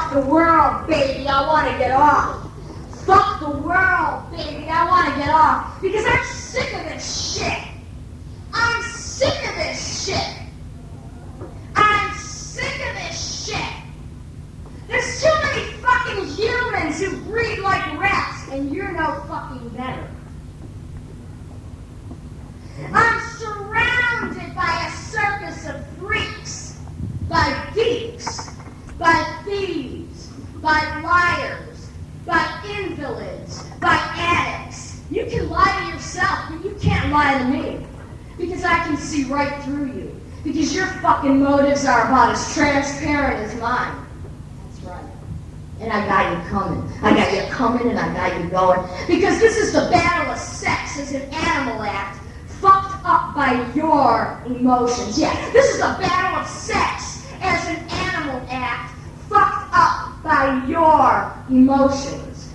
Fuck the world, baby, I want to get off. Fuck the world, baby, I want to get off. Because I'm sick of this shit. I'm sick of this shit. I'm sick of this shit. There's too many fucking humans who breed like rats, and you're no fucking better. I'm surrounded by a circus of freaks, by geeks, by thieves, by liars, by invalids, by addicts. You can lie to yourself, but you can't lie to me. Because I can see right through you. Because your fucking motives are about as transparent as mine. That's right. And I got you coming. I got you coming and I got you going. Because this is the battle of sex as an animal act, fucked up by your emotions. Yeah, this is the battle of sex as an animal act, fucked up by your emotions.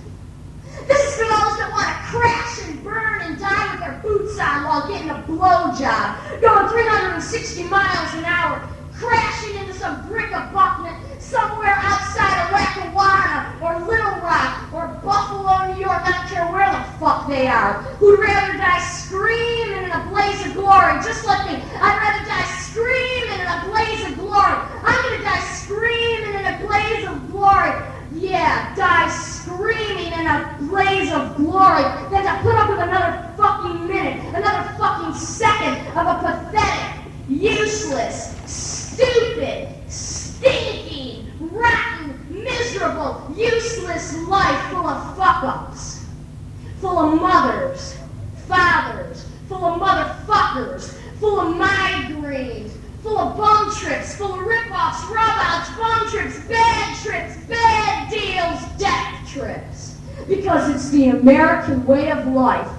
This is for those that want to crash and burn and die with their boots on while getting a blowjob, going 360 miles an hour, crashing into some brick abutment somewhere outside of Lackawanna or Little Rock or Buffalo, New York, I don't care where the fuck they are, who'd rather die screaming in a blaze of glory, just like me. I'd rather die screaming in a blaze of glory. I'm going to die screaming in a blaze of glory. Yeah, die screaming in a blaze of glory than to put up with another fucking minute, another fucking second of a pathetic, useless, stupid, stinking, rotten, miserable, useless life full of fuck-ups, full of mothers, fathers, full of motherfuckers, full of migraines, full of bum trips, full of rip-offs, rub-outs, bum trips, bad deals, death trips. Because it's the American way of life,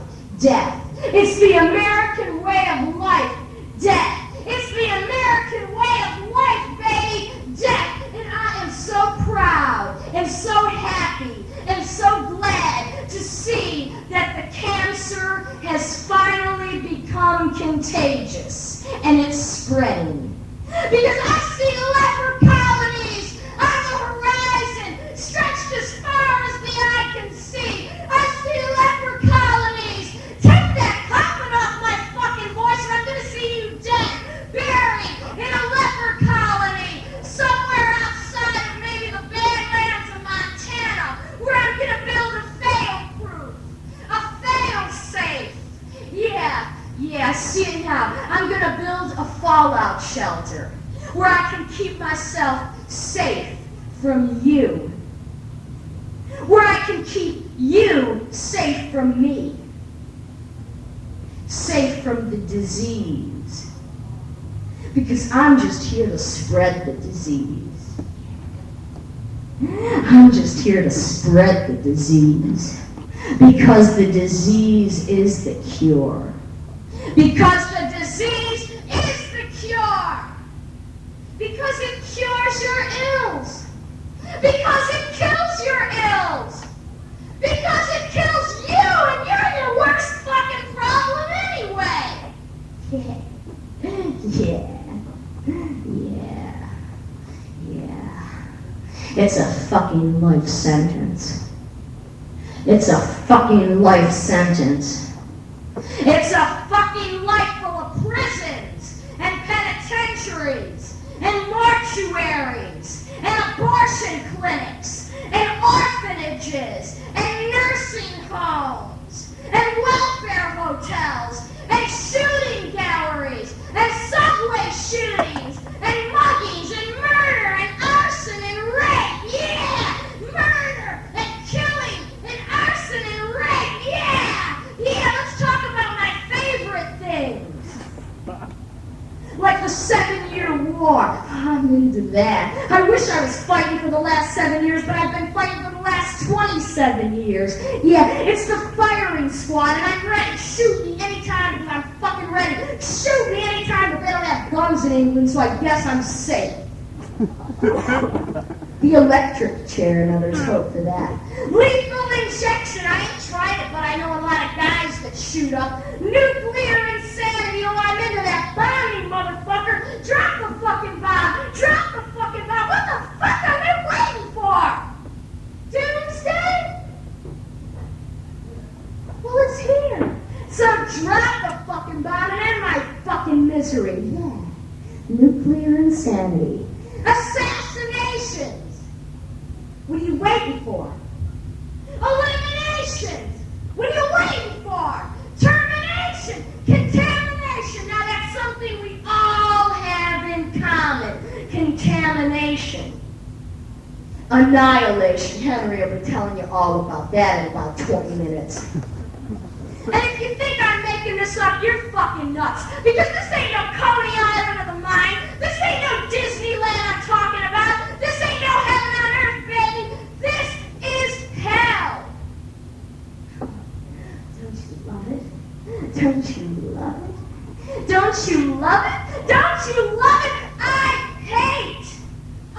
death. It's the American way of life, death. It's the American way of life, baby, death. And I am so proud and so happy and so glad to see that the cancer has finally become contagious and it's spreading. Because I see leper colonies on the horizon, stretched as far as the eye can see. I see leper colonies. Take that coffin off my fucking voice and I'm going to see you dead, buried in a leper colony somewhere outside of maybe the Badlands of Montana, where I'm going to build a fail-proof, a fail-safe. Yeah, I see it now. I'm going to build a fallout shelter where I can keep myself safe from you. Where I can keep you safe from me. Safe from the disease. Because I'm just here to spread the disease. I'm just here to spread the disease. Because the disease is the cure. Because the disease is the cure. Because it cures your ills. Because it kills your ills. Because it kills you and you're your worst fucking problem anyway. Yeah. It's a fucking life sentence. It's a fucking life sentence. It's a fucking life full of prisons and penitentiaries and mortuaries and abortion clinics and orphanages and nursing homes and welfare hotels and shooting galleries and subway shootings and muggings and murder and arson and rape. Yeah! Murder and killing and arson and rape. Yeah! Let's talk about my favorite things. Like the 7-year war. I'm into that. I wish I was fighting for the last 7 years, but I've been fighting for the last 27 years. Yeah, it's the firing squad, and I'm ready. Shoot me anytime because I'm fucking ready. Shoot me anytime, but they don't have guns in England, so I guess I'm safe. The electric chair, and others hope for that. Lethal injection. I ain't tried it, but I know a lot of guys that shoot up. Nuclear insanity. Oh, I'm into that bombing, motherfucker. Drop the fucking bomb. Drop the fucking bomb. What the fuck are they waiting for? misery, yeah. Nuclear insanity. Assassinations! What are you waiting for? Eliminations! What are you waiting for? Termination! Contamination! Now that's something we all have in common. Contamination. Annihilation. Henry will be telling you all about that in about 20 minutes. And if you think I'm making this up, you're fucking nuts. Because this ain't no Coney Island of the mind. This ain't no Disneyland I'm talking about. This ain't no heaven on earth, baby. This is hell. Don't you love it? Don't you love it? Don't you love it? Don't you love it? I hate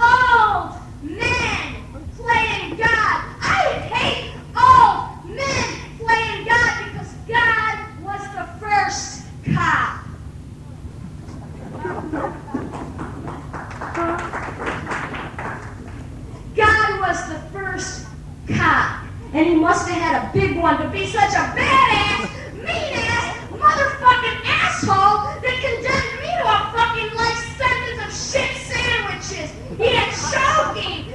old men playing God. I hate old men playing God because God was the first cop. God was the first cop. And he must have had a big one to be such a badass, mean-ass, motherfucking asshole that condemned me to a fucking life sentence of shit sandwiches. He had choking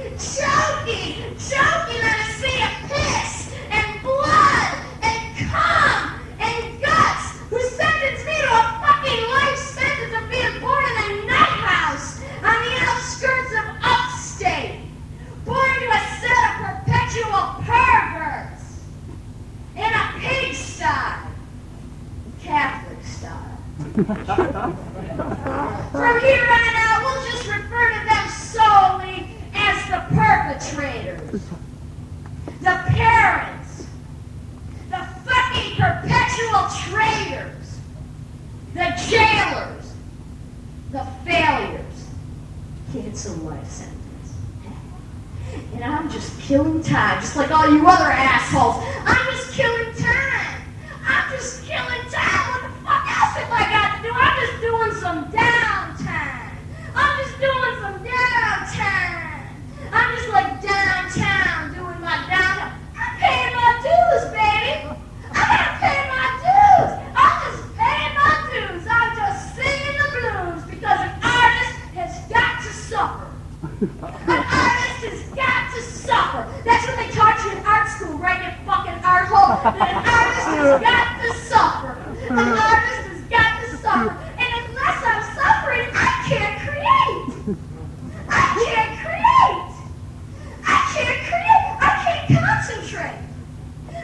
on a sea of piss and blood and cum and guts, who sentenced me to a fucking life sentence of being born in a nut house on the outskirts of upstate, born to a set of perpetual perverts in a pigsty, Catholic style. From here on out, we'll just refer to them solely as the perpetrators, the parents, the fucking perpetual traitors, the jailers, the failures. Cancel life sentence. And I'm just killing time, just like all you other assholes. I'm just killing time. I'm just killing time. What the fuck else have I got to do? I'm just doing some downtime. I'm just doing some downtime. I'm just like downtown doing my downtime. I'm paying my dues, baby. I gotta pay my dues. I'm just paying my dues. I'm just singing the blues because an artist has got to suffer. An artist has got to suffer. That's what they taught you in art school, right, you fucking arthole? That an artist has got to suffer. An artist has got to suffer. And unless I'm suffering, I can't create. I can't create. I can't create. I can't concentrate.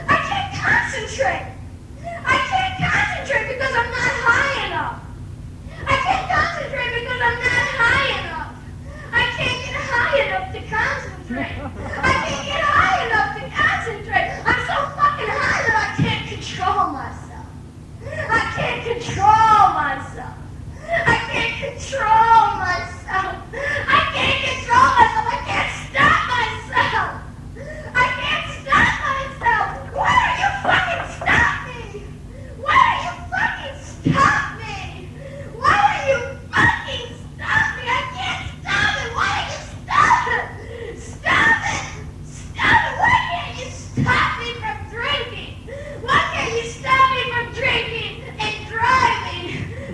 I can't concentrate. I can't concentrate because I'm not high enough. I can't concentrate because I'm not high enough. I can't get high enough to concentrate. I can't get high enough to concentrate. I'm so fucking high that I can't control myself. I can't control myself. I can't control myself. I can't control myself. I can't stop myself. I can't stop myself. Why don't you fucking stop me? Why don't you fucking stop me? Why don't you fucking stop me? I can't stop it. Why don't you stop it? Stop it. Stop it. Why can't you stop me from drinking? Why can't you stop me from drinking and driving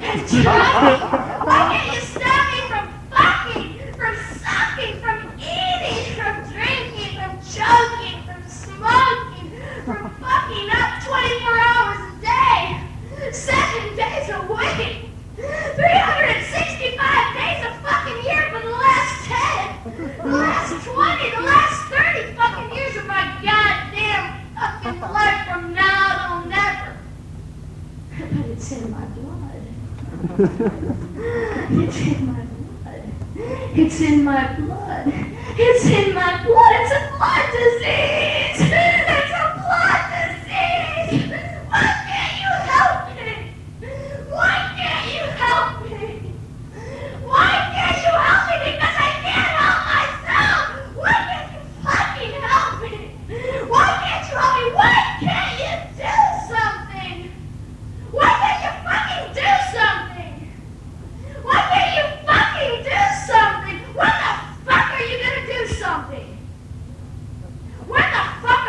and driving? Why can't you stop me from fucking, from sucking, from eating, from drinking, from choking, from smoking, from fucking up 24 hours a day, 7 days a week, 365 days a fucking year for the last 10, the last 20, the last 30 fucking years of my goddamn fucking life from now till never. But it's in my blood. It's in my blood. It's in my blood. It's in my blood. It's a blood disease. It's a blood disease. Why can't you help me? Why can't you help me? Why can't you help me? Because I can't help myself. Why can't you fucking help me? Why can't you help me? Why can't you do something? Why can't you fucking do something? Why can't you fucking do something? When the fuck are you gonna do something? When the fuck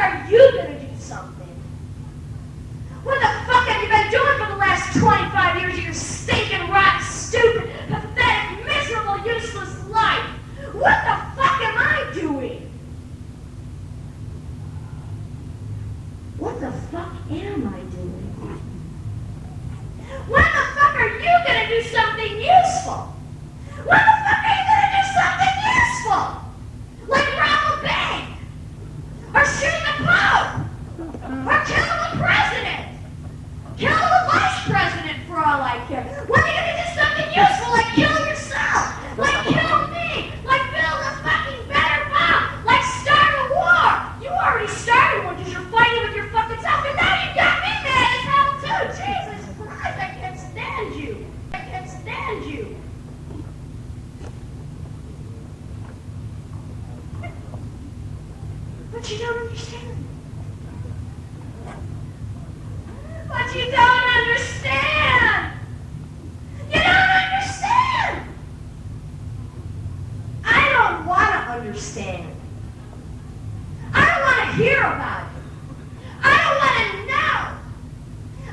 useful? When the fuck are you gonna do something useful? Like rob a bank? Or shoot the Pope? Or kill the president? Kill the vice president for all I care. When are you gonna do something useful like kill yourself? Like kill me? Like build a fucking better bomb? Like start a war? You already started one because you're fighting with your fucking self, and now you got me mad as hell too. Jesus Christ, I can't stand you. I can't stand you. But you don't understand. But you don't understand. You don't understand. I don't want to understand. I don't want to hear about it. I don't want to know.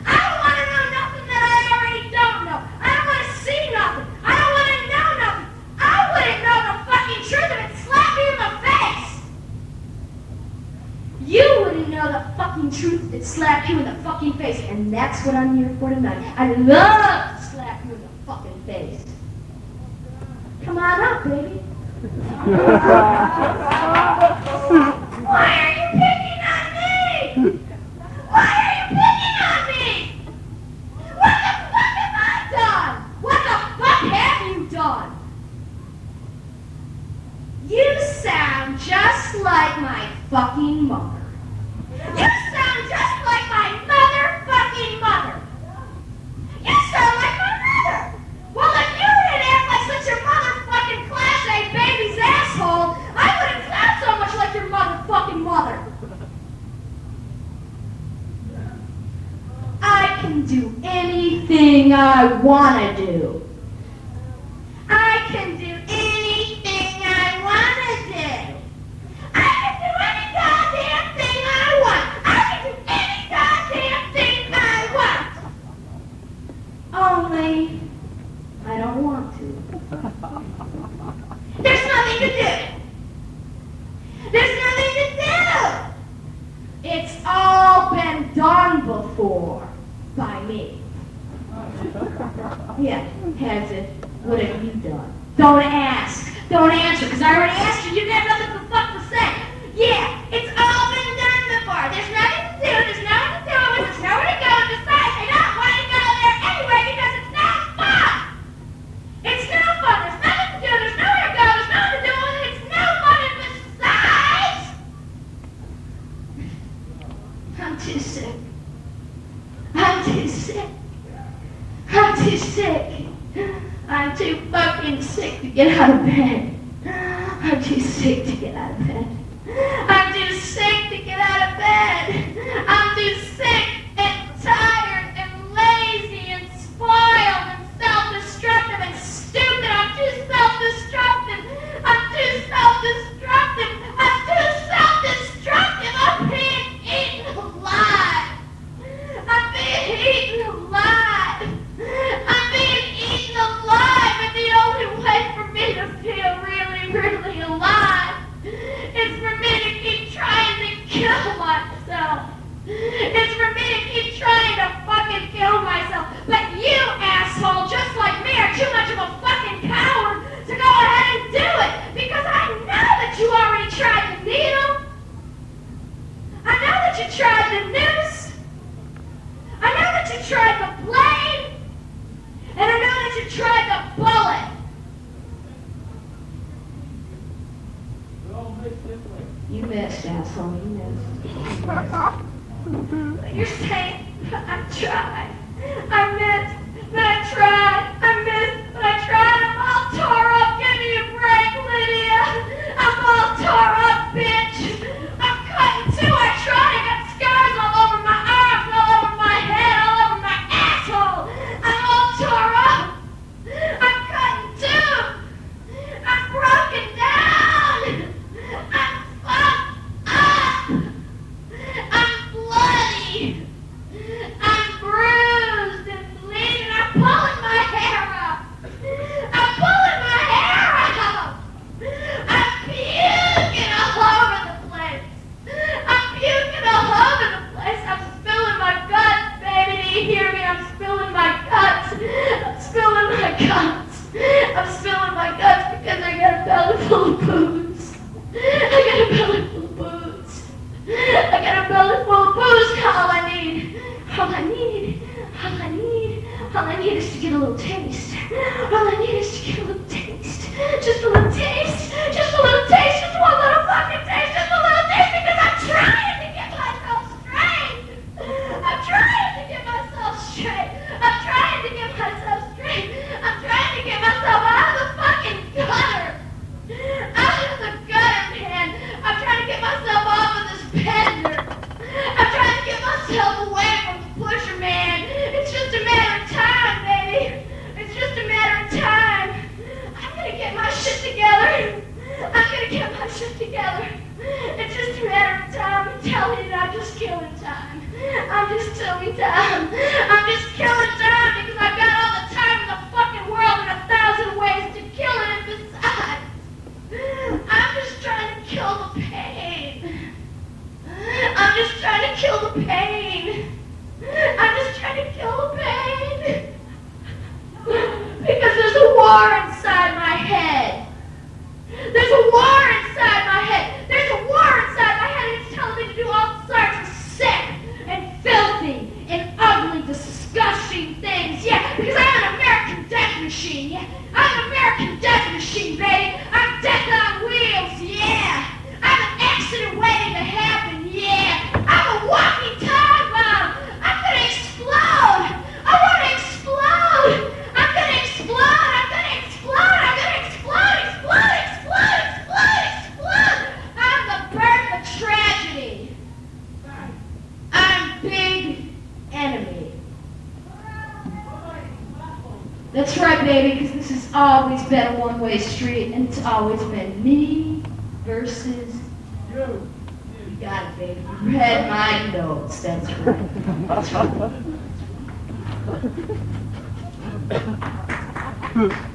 I don't want to know nothing that I already don't know. I don't want to see nothing. I don't want to know nothing. I wouldn't know the fucking truth if it slapped me in the face. You wouldn't know the fucking truth if it slapped you in the fucking face. And that's what I'm here for tonight. I love to slap you in the fucking face. Come on up, baby. Why are you picking on me? Why are you picking on me? What the fuck have I done? What the fuck have you done? You sound just like my fucking mother. You sound just like my motherfucking mother. You sound like my mother. Well, if you didn't act like such a motherfucking class A baby's asshole, I wouldn't sound so much like your motherfucking mother. I can do anything I want to do. I can do anything I want to do. I can do any goddamn thing I want. I can do any goddamn thing I want. Only I don't want to. There's nothing to do. There's nothing to do. It's all been done before by me. Yeah, has it? What have you done? Don't ask. Don't answer, because I already asked you. You got nothing to fuck to say. Yeah, it's all been done before. There's nothing to do. There's nothing to do with. There's nowhere to go. Besides, I don't want to go there anyway because it's no fun. It's no fun. There's nothing to do. There's nowhere to go. There's nothing to do with it. It's no fun. And besides, I'm too sick. I'm too sick. I'm too sick. I'm too fucking sick to get out of bed. I'm too sick to get out of bed. I'm too sick to get out of bed. I'm too sick and tired and lazy and spoiled and self-destructive and stupid. I'm too self-destructive. I'm too self-destructive. I'm too self-destructive. I'm being eaten alive. I'm being eaten alive. I'm being eaten alive, and the only way for me to feel really, really alive is for me to keep trying to kill myself. It's for me to keep trying to fucking kill myself. But you, asshole, just like me, are too much of a fucking coward to go ahead and do it, because I know that you already tried the needle. I know that you tried the noose. I know that you tried the blade. And I know that you tried the bullet. You missed, asshole. You missed. But you're saying, I tried. I missed, but I tried. I missed, but I tried. I'm all tore up. Give me a break, Lydia. I'm all tore up, bitch. I'm cutting too. I tried. I got scars all over my arms, all over my head, all over my asshole. I'm all tore up. I'm cutting too. I'm broken down. I'm fucked up. I'm bloody. I'm bruised and bleeding. I'm pulling my hair up. I'm pulling my hair out. I'm puking all over the place. I'm puking all over the place. I'm spilling my guts, baby. Do you hear me? I'm spilling my guts. I'm spilling my guts. shit together. It's just a matter of time. I'm telling you, I'm just killing time. I'm just killing time. I'm just killing time because I've got all the time in the fucking world and 1,000 ways to kill it. And besides, I'm just trying to kill the pain. I'm just trying to kill the pain. I'm just trying to kill the pain. Because there's a war inside my head. There's a war inside my head. There's a war inside my head, and it's telling me to do all sorts of sick and filthy and ugly, disgusting things. Yeah, because I'm an American death machine. Yeah, I'm an American death machine, baby. I'm death on wheels. Yeah, I'm an accident waiting to happen. Yeah, I'm a walking time bomb. I'm gonna explode. I want to explode. I'm gonna explode. I'm gonna explode. I'm gonna explode. Explode. Explode. Explode. Explode. I'm the birth of tragedy. I'm big enemy. That's right, baby, because this has always been a one-way street, and it's always been me versus you. You got it, baby. You read my notes. That's right. That's right.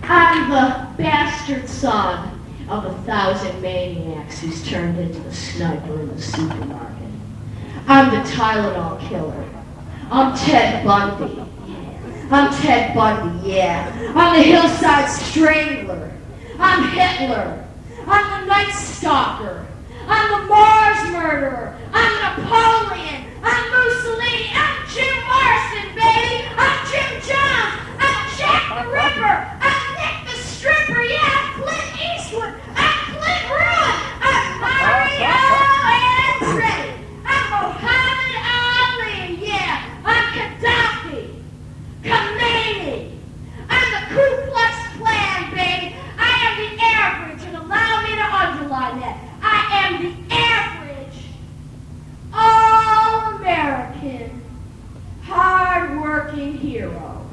I'm the bastard son of 1,000 maniacs who's turned into the sniper in the supermarket. I'm the Tylenol killer. I'm Ted Bundy. I'm Ted Bundy, yeah. I'm the hillside strangler. I'm Hitler. I'm the Night Stalker. I'm the Mars murderer. I'm Napoleon. I'm Mussolini. I'm Jim Morrison, baby. I'm Jim Jones. I'm Jack the Ripper. I'm Nick the Stripper. Yeah, I'm Clint Eastwood. I'm Clint Ruin. I'm Mario Andretti. I'm Muhammad Ali. Yeah, I'm Gaddafi. Khomeini. I'm the Ku Klux Klan, baby. I am the average, and allow me to underline that. I am the average, all-American, hard-working hero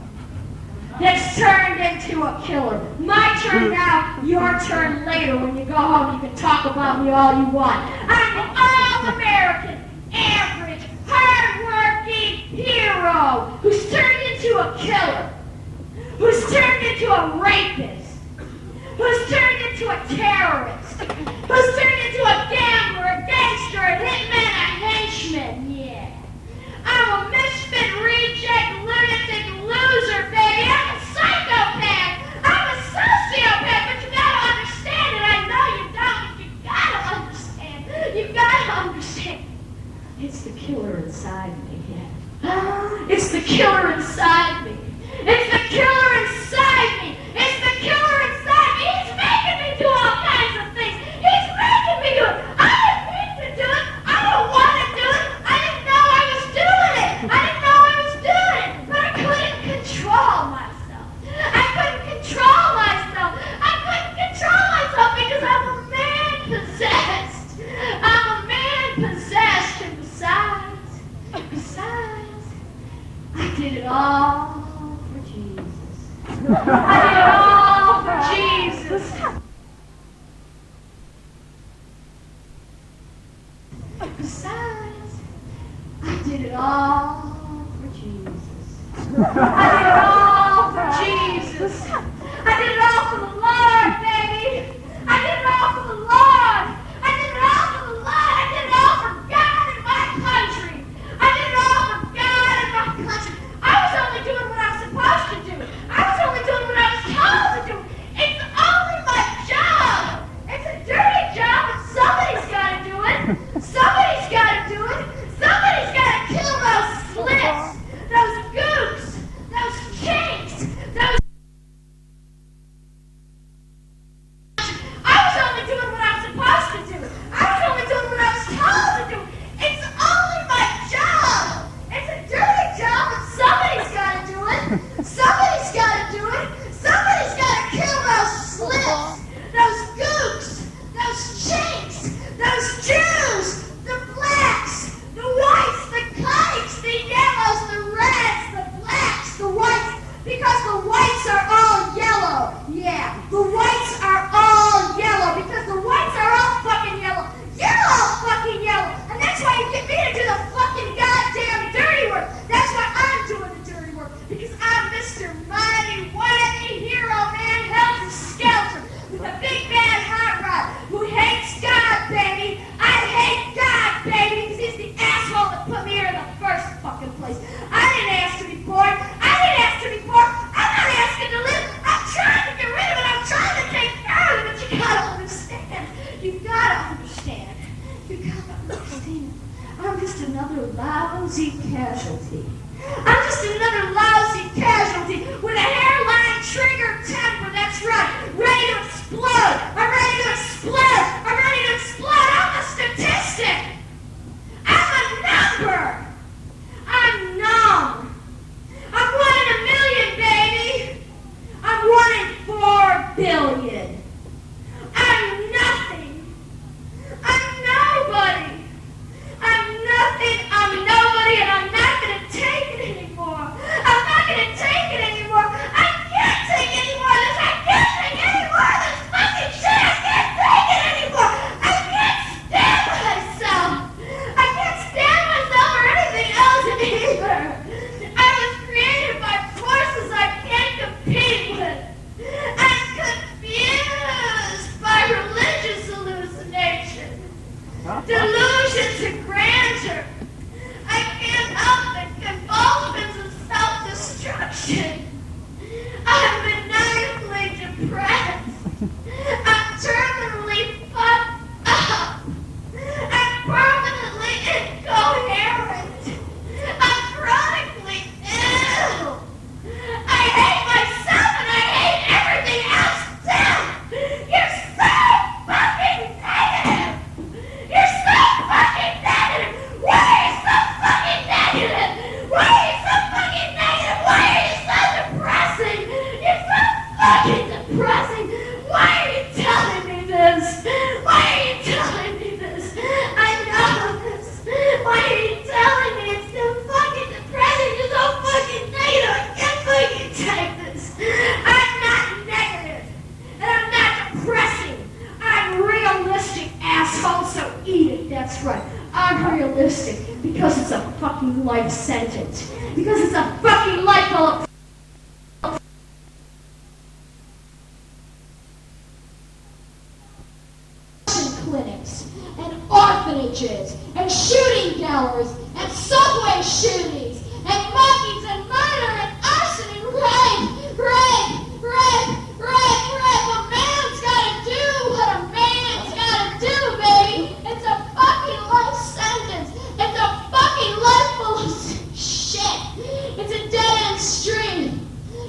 that's turned into a killer. My turn now, your turn later. When you go home, you can talk about me all you want. I'm the all-American, average, hard-working hero who's turned into a killer, who's turned into a rapist, who's turned into a terrorist, who's turned into a gambler, a gangster, a hitman, a henchman, yeah. I'm a misfit, reject, lunatic, loser, baby. I'm a psychopath. I'm a sociopath, but you gotta understand it. I know you don't, but you gotta understand. You gotta understand. It's the killer inside me, yeah. It's the killer inside me. It's the killer inside me. It's the killer inside me. He's making me do all kinds of things. He's making me do it. I didn't mean to do it. I don't want to do it. I didn't know I was doing it. I didn't know I was doing it. But I couldn't control myself. I couldn't control myself. I couldn't control myself because I'm a man possessed. I'm a man possessed. And besides, I did it all for Jesus. I did it all for Jesus. Besides, I did it all for Jesus. I did it all for Jesus. I did it all for the Lord, baby. I did it all for the Lord. I did it all for the Lord. I did it all for God and my country. I did it all for God and my country. I was only doing what I was supposed to do. I was only doing what I was told to do. It's only my job. It's a dirty job, but somebody's got to do it. Somebody's got to do it. Somebody's got to kill those slits, those gooks, those kinks, those casualty. I'm just another lousy casualty with a hairline trigger temper, that's right, ready to explode. I'm ready to explode. I'm ready to explode. I'm a statistic. I'm a number. I'm numb. I'm 1 in a million, baby. I'm 1 in 4 billion. I'm nothing. I'm nobody. I'm nothing. I'm nobody, and I'm not going to take it anymore. I'm not going to take it anymore. I can't take any more of this. I can't take any more of this fucking shit. I can't take it anymore. I can't stand myself. I can't stand myself or anything else either. I was created by forces I can't compete with. I'm confused by religious hallucination, delusions of grandeur. I can't help the convulsions of self-destruction. I'm maniacally depressed. I'm terminally fucked up. I'm permanently incoherent. I'm chronically ill. I hate myself and I hate everything else too. You're so fucking negative. You're so fucking negative. Why are you so fucking negative? Why are you so fucking negative? Why are you so depressing? You're so fucking depressing. Why are you telling me this? Why are you telling me this? I know this. Why are you telling me it's so fucking depressing? You're so fucking negative. I can't fucking take this. I'm not negative. And I'm not depressing. I'm realistic, asshole, so eat it. That's right. I'm realistic because it's a fucking life sentence. Because it's a fucking life full of clinics and orphanages and shooting galleries and subway shootings and muggings and murder and arson and rape. A man's gotta do what a man's gotta do, baby. It's a fucking life sentence. It's a fucking life full of shit. It's a dead-end street.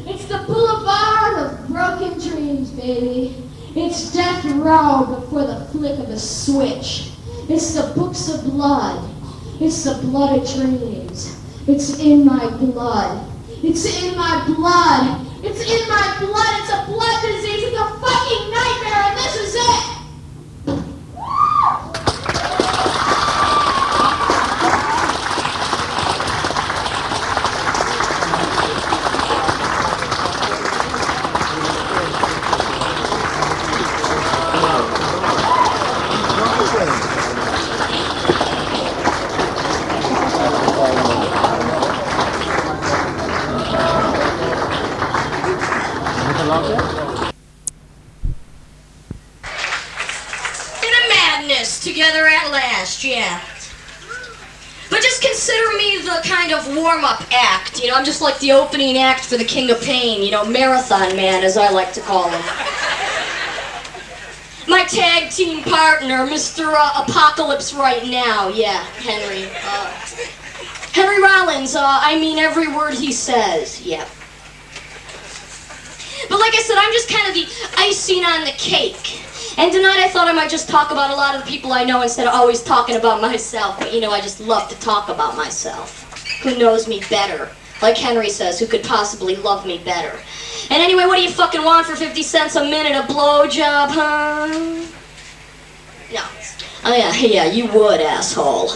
It's the boulevard of broken dreams, baby. It's death row before the flick of a switch. It's the books of blood. It's the blood of dreams. It's in my blood. It's in my blood. It's in my blood. It's a blood disease. It's a fucking nightmare, and this is it. Together at last, yeah. But just consider me the kind of warm-up act, I'm just like the opening act for the King of Pain, Marathon Man, as I like to call him. My tag team partner, Mr. Apocalypse Right Now, yeah, Henry. Henry Rollins, I mean every word he says, yeah. But like I said, I'm just kind of the icing on the cake. And tonight I thought I might just talk about a lot of the people I know instead of always talking about myself. But I just love to talk about myself. Who knows me better? Like Henry says, who could possibly love me better? And anyway, what do you fucking want for 50 cents a minute? A blowjob, huh? No. Oh yeah, you would, asshole.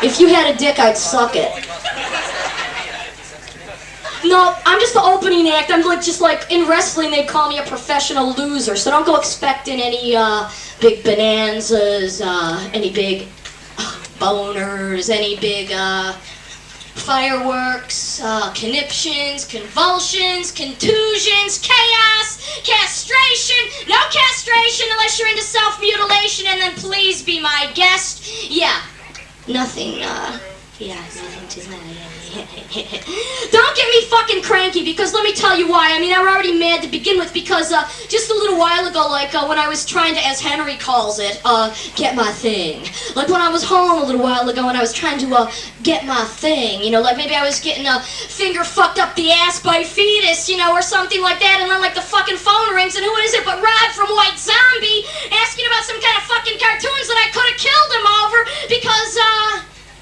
If you had a dick, I'd suck it. No, I'm just the opening act. I'm just like in wrestling, they call me a professional loser. So don't go expecting any big bonanzas, any big boners, any big fireworks, conniptions, convulsions, contusions, chaos, castration. No castration unless you're into self-mutilation, and then please be my guest. Yeah, nothing Yeah, nothing tonight. Don't get me fucking cranky, because let me tell you why. I mean, I was already mad to begin with, because just a little while ago, like when I was trying to, as Henry calls it, get my thing. Like when I was home a little while ago and I was trying to get my thing, you know, like maybe I was getting a finger fucked up the ass by a fetus, you know, or something like that, and then like the fucking phone rings, and who is it but Rob from White Zombie asking about some kind of fucking cartoons that I could have killed him over because,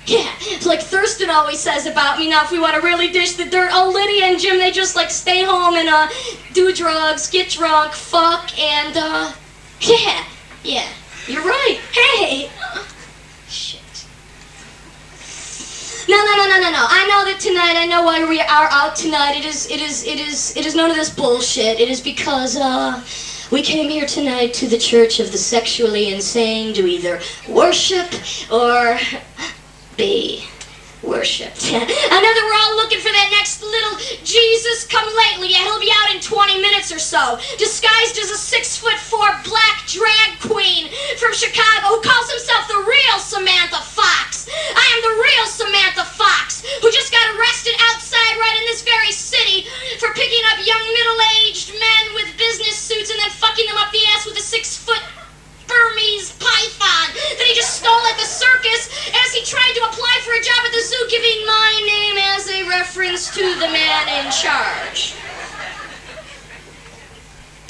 yeah, it's like Thurston always says about me. Now, if we want to really dish the dirt, oh, Lydia and Jim, they just like stay home and do drugs, get drunk, fuck, and yeah, you're right. Hey, shit. No. I know that tonight. I know why we are out tonight. It is none of this bullshit. It is because we came here tonight to the Church of the Sexually Insane to either worship or be worshipped. I know that we're all looking for that next little Jesus come lately. Yeah, he'll be out in 20 minutes or so, disguised as a 6'4" black drag queen from Chicago who calls himself the real Samantha Fox. I am the real Samantha Fox, who just got arrested outside right in this very city for picking up young middle-aged men with business suits and then fucking them up the ass with a 6-foot Burmese python that he just stole at the circus as he tried to apply for a job at the zoo, giving my name as a reference to the man in charge.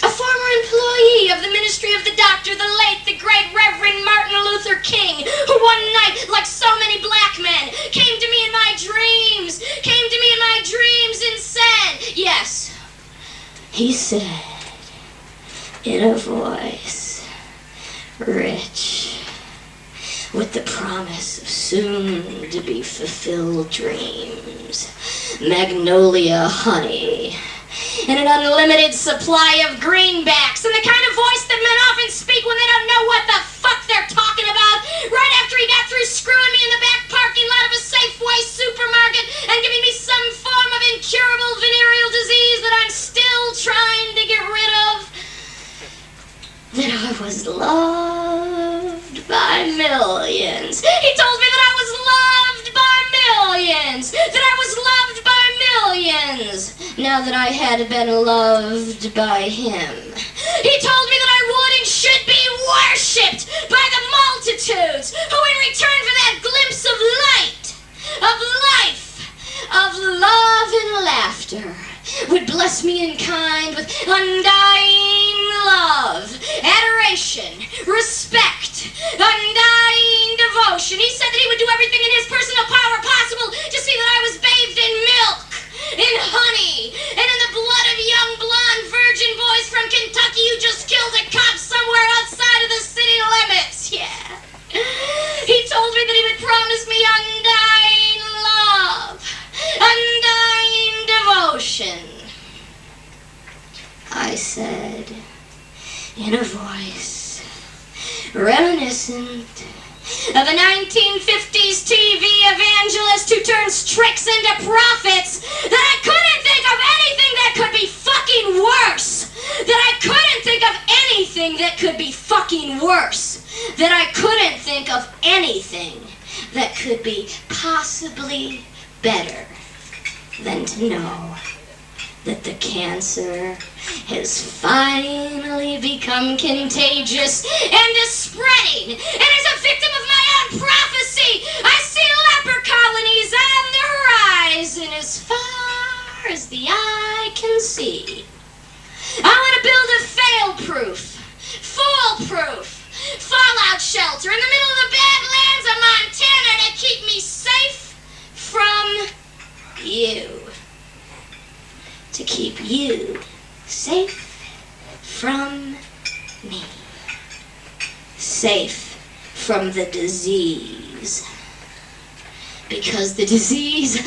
A former employee of the ministry of the doctor, the late, the great Reverend Martin Luther King, who one night, like so many black men, came to me in my dreams and said, yes, he said, in a voice, rich, with the promise of soon-to-be-fulfilled dreams, magnolia honey, and an unlimited supply of greenbacks, and the kind of voice that men often speak when they don't know what the fuck they're talking about, right after he got through screwing me in the back parking lot of a Safeway supermarket and giving me some form of incurable venereal disease that I'm still trying to get rid of. That I was loved by millions. He told me that I was loved by millions. That I was loved by millions. Now that I had been loved by him. He told me that I would and should be worshipped by the multitudes who in return for that glimpse of light, of life, of love and laughter, would bless me in kind with undying love, adoration, respect, undying devotion. He said that he would do everything in his personal power possible to see that I was bathed in milk, in honey, and in the blood of young blonde virgin boys from Kentucky who just killed a cop somewhere outside of the city limits. Yeah. He told me that he would promise me undying love, undying devotion. I said, in a voice reminiscent of a 1950s TV evangelist who turns tricks into profits, that I couldn't think of anything that could be fucking worse. That I couldn't think of anything that could be fucking worse. That I couldn't think of anything that could be possibly better than to know that the cancer has finally become contagious and is spreading. And as a victim of my own prophecy, I see leper colonies on the horizon as far as the eye can see. I want to build a fail-proof, foolproof fallout shelter in the middle of the Badlands of Montana to keep me safe from you. To keep you safe from me. Safe from the disease. Because the disease,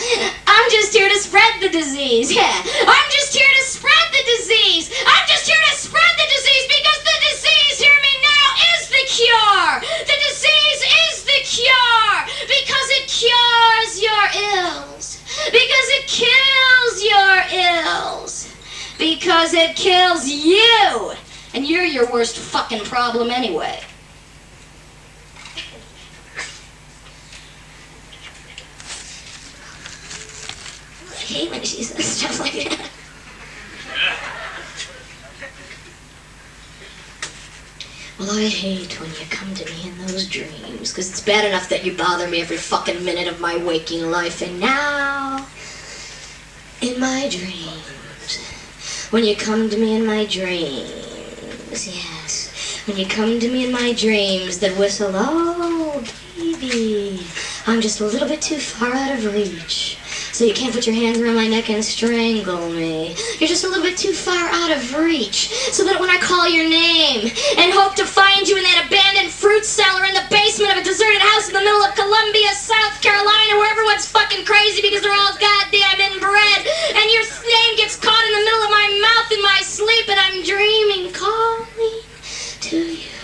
I'm just here to spread the disease. Yeah, I'm just here to spread the disease. I'm just here to spread the disease because the disease, hear me now, is the cure. The disease is the cure because it cures your ills. Because it kills your ills. Because it kills you. And you're your worst fucking problem anyway. hate when she says stuff like that. Well, I hate when you come to me in those dreams, because it's bad enough that you bother me every fucking minute of my waking life, and now, in my dreams, when you come to me in my dreams, yes, when you come to me in my dreams that whistle, oh, baby, I'm just a little bit too far out of reach. So you can't put your hands around my neck and strangle me. You're just a little bit too far out of reach. So that when I call your name and hope to find you in that abandoned fruit cellar in the basement of a deserted house in the middle of Columbia, South Carolina, where everyone's fucking crazy because they're all goddamn inbred, and your name gets caught in the middle of my mouth in my sleep, and I'm dreaming, calling to you,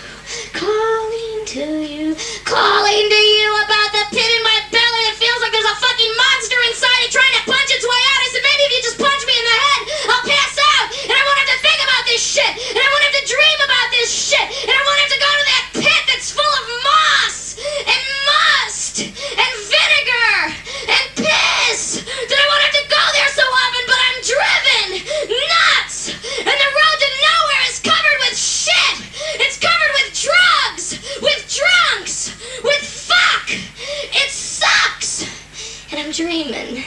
calling to you, calling to you about the pit in my belly that feels like there's a fucking monster inside it trying to punch its way out. I said, maybe if you just punch me in the head, I'll pass out, and I won't have to think about this shit, and I won't have to dream about this shit, and I won't have to go to that pit that's full of moss and must and vinegar and piss, that I won't have to go there so often, but I'm driven nuts, and the road to nowhere is covered with shit. It's covered with drugs, with drunks, with fuck. It sucks. And I'm dreaming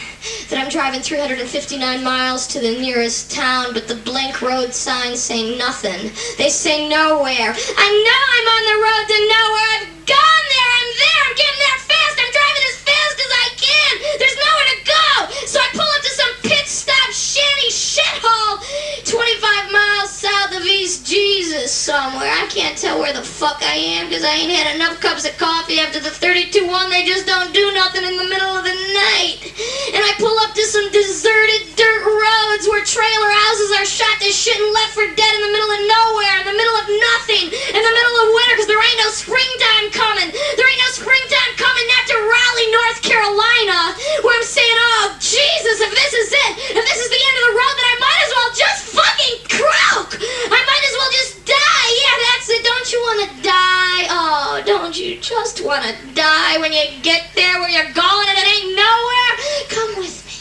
that I'm driving 359 miles to the nearest town, but the blank road signs say nothing. They say nowhere. I know I'm on the road to nowhere. I've gone there. I'm there. I'm getting there fast. I'm driving as fast as I can. There's nowhere to go. So I pull up to some pit stop shanty shithole 25 miles south of East Jesus somewhere. I can't tell where the fuck I am because I ain't had enough cups of coffee after the 32-1. They just don't do nothing in the middle of the night. And I pull up to some deserted dirt roads where trailer houses are shot to shit and left for dead in the middle of nowhere, in the middle of nothing, in the middle of winter because there ain't no springtime coming. There ain't no springtime coming, not to Raleigh, North Carolina, where I'm saying, oh, Jesus, if this is it, if this is the end of the road, then I might as well just fucking croak. I might as well just die. Yeah, that's it. Don't you want to die? Oh, don't you just want to die when you get there where you're going and it ain't nowhere? Come with me.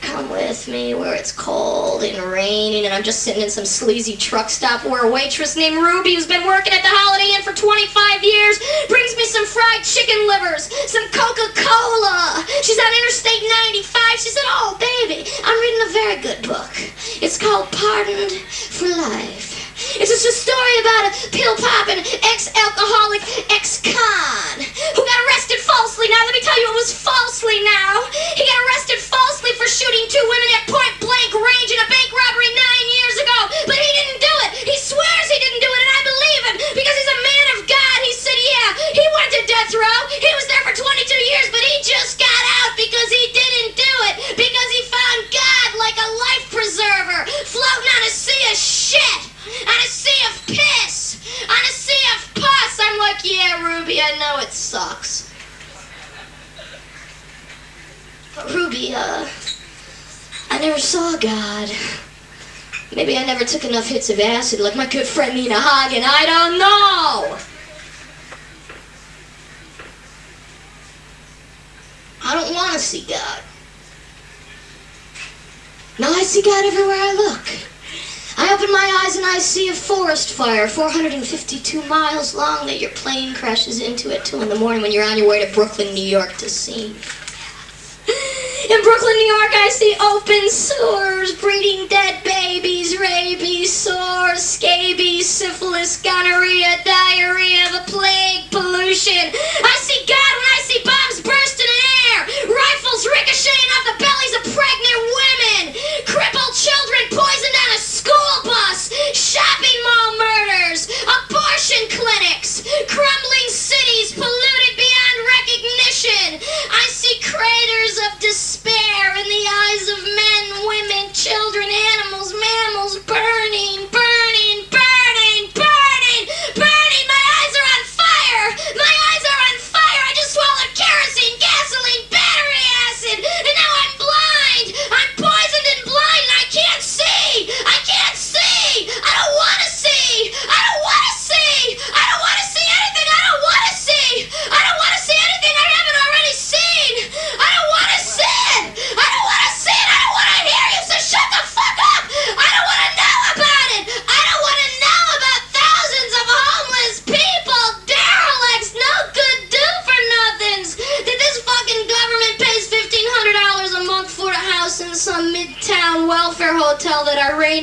Come with me where it's cold and raining and I'm just sitting in some sleazy truck stop where a waitress named Ruby, who's been working at the Holiday Inn for 25 years, brings me some fried chicken livers, some Coca-Cola. She's on Interstate 95. She said, oh, baby, I'm reading a very good book. It's called Pardoned for Life. It's just a story about a pill-popping, ex-alcoholic, ex-con who got arrested falsely. Now, let me tell you, it was falsely now. He got arrested falsely for shooting 2 women at point-blank range in a bank robbery 9 years ago. But he didn't do it. He swears he didn't do it, and I believe him because he's a man of God. He said, yeah, he went to death row. He was there for 22 years, but he just got out because he didn't do it. Because he found God like a life preserver floating on a sea of shit. On a sea of piss, on a sea of pus. I'm like, yeah, Ruby, I know it sucks. But Ruby, I never saw God. Maybe I never took enough hits of acid like my good friend Nina Hagen. I don't know. I don't want to see God. Now I see God everywhere I look. I open my eyes and I see a forest fire 452 miles long that your plane crashes into at 2 in the morning when you're on your way to Brooklyn, New York to see. In Brooklyn, New York, I see open sewers breeding dead babies, rabies, sores, scabies, syphilis, gonorrhea, diarrhea, the plague, pollution. I see God when I see bombs bursting in air, rifles ricocheting off the bellies of pregnant women, crippled children poisoned on a school bus, shopping mall murders, abortion clinics, crumbling cities polluted beyond recognition. I see craters of despair in the eyes of men, women, children, animals, mammals, burning, burning, burning, burning, burning. My eyes are on fire. My eyes are on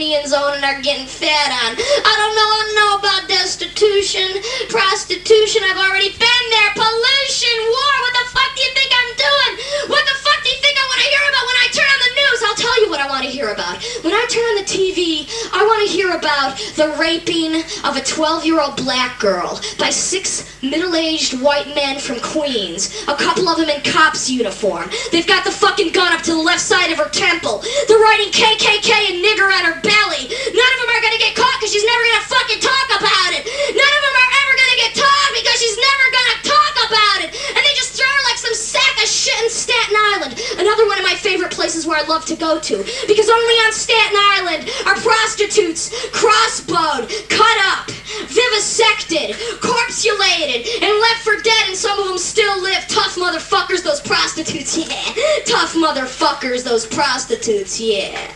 Mediterranean zone and are getting fed on. I don't know about destitution, prostitution. I've already been there. Pollution, war. What the fuck do you think I'm doing? What the fuck do you think I want to hear about when I turn on the news? I'll tell you what I want to hear about. When I turn on the TV, I want to hear about the raping of a 12-year-old black girl by 6 middle-aged white men from Queens. A couple of them in cops' uniform. They've got the fucking gun up to the left side of her temple. They're writing KKK and nigger on her belly. None of them are gonna get caught because she's never gonna fucking talk about it. None of them are ever gonna get caught because she's never gonna talk about it. And they just throw her like some sack of shit in Staten Island. Another one of my favorite places where I love to go to. Because only on Staten Island are prostitutes crossbowed, cut up, vivisected, corpsulated, and left for dead, and some of them still live. Tough motherfuckers, those prostitutes, yeah. Tough motherfuckers, those prostitutes, yeah.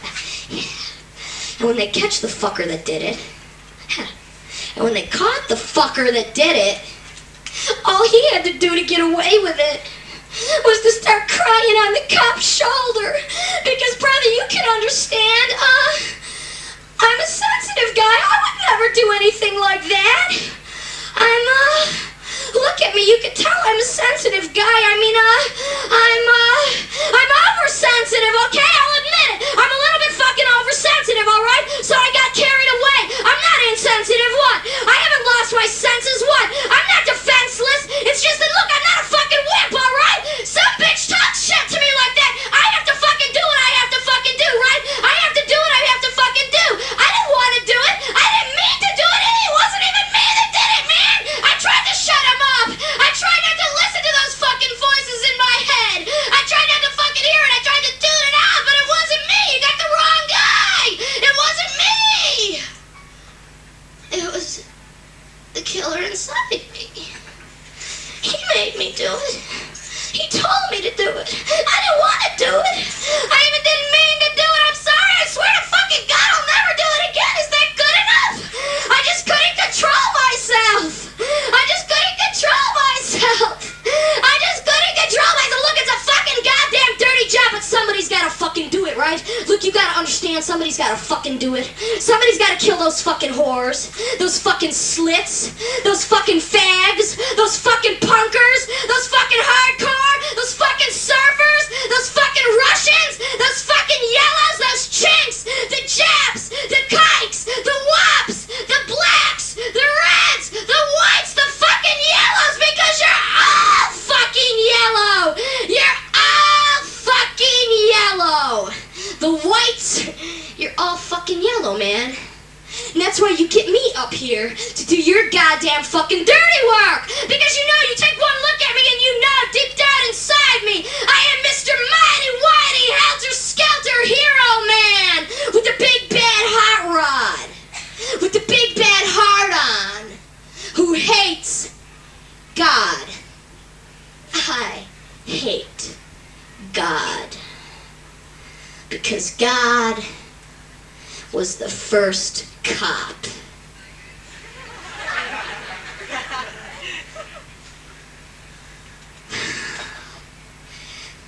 And when they catch the fucker that did it, and when they caught the fucker that did it, all he had to do to get away with it was to start crying on the cop's shoulder. Because, brother, you can understand, I'm a sensitive guy. I would never do anything like that. Look at me, you can tell I'm a sensitive guy. I'm oversensitive, okay? I'll admit it. I'm a little bit fucking oversensitive, all right? So I got carried away. I'm not insensitive, what? I haven't lost my senses, what? I'm not defenseless. It's just that, look, I'm not a fucking whip, all right? Some bitch talks shit to me like that. I have to fucking do what I have to fucking do, right? I have to do what I have to fucking do. I didn't want to do it. I didn't mean to do it. It wasn't even me that did it, man. I tried to shut him up. I tried not to listen to those fucking voices in my head. I tried not to fucking hear it. I tried to tune it out, but it wasn't me. You got the wrong guy. It wasn't me. It was the killer inside me. He made me do it. He told me to do it. I didn't want to do it. I even didn't mean to do it. I'm sorry. I swear to fucking God I'll never do it again. Is that good enough? I just couldn't control myself. I just couldn't control myself. I just couldn't control myself. Look, it's a fucking goddamn dirty job, but somebody's gotta fucking do it, right? Look, you gotta understand, somebody's gotta fucking do it. Somebody's gotta kill those fucking whores, those fucking slits, those fucking fags, those fucking punkers, those fucking hardcore, those fucking surfers, those fucking Russians, those fucking yellows, those chinks, the Japs, the kikes, the wops, the blacks, the reds, the whites, the fucking yellows, because you're all fucking yellow. You're all fucking yellow. The whites, you're all fucking yellow, man. And that's why you get me up here to do your goddamn fucking dirty work. Because you know, you take one look at me and you know deep down inside me, I am Mr. Mighty Whitey Helter-Skelter Hero Man with the big bad hot rod. With the big bad heart on. Who hates God. I hate God. Because God was the first cop.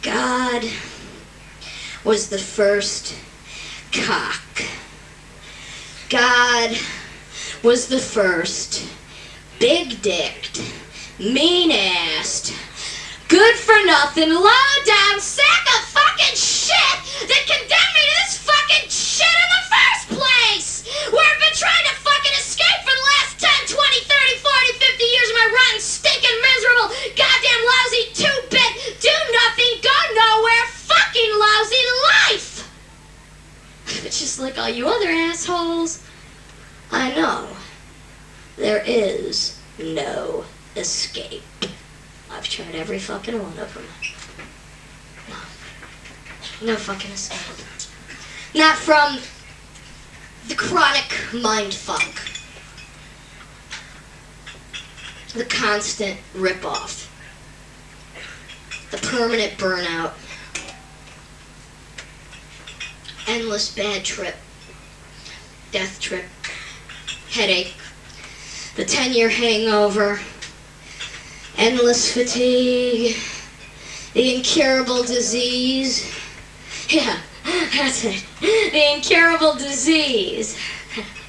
God was the first cock. God was the first big-dicked, mean-assed, good-for-nothing, low-down sack of fucking shit that condemned me to this fucking shit in the first place! Where I've been trying to fucking escape for the last 10, 20, 30, 40, 50 years of my rotten, stinking, miserable, goddamn lousy, two-bit, do-nothing, go-nowhere, fucking lousy life! But just like all you other assholes, I know there is no escape. I've tried every fucking one of them. No fucking escape. Not from the chronic mindfuck. The constant rip-off. The permanent burnout. Endless bad trip. Death trip. Headache. The 10-year hangover. Endless fatigue. The incurable disease. Yeah, That's it. The incurable disease.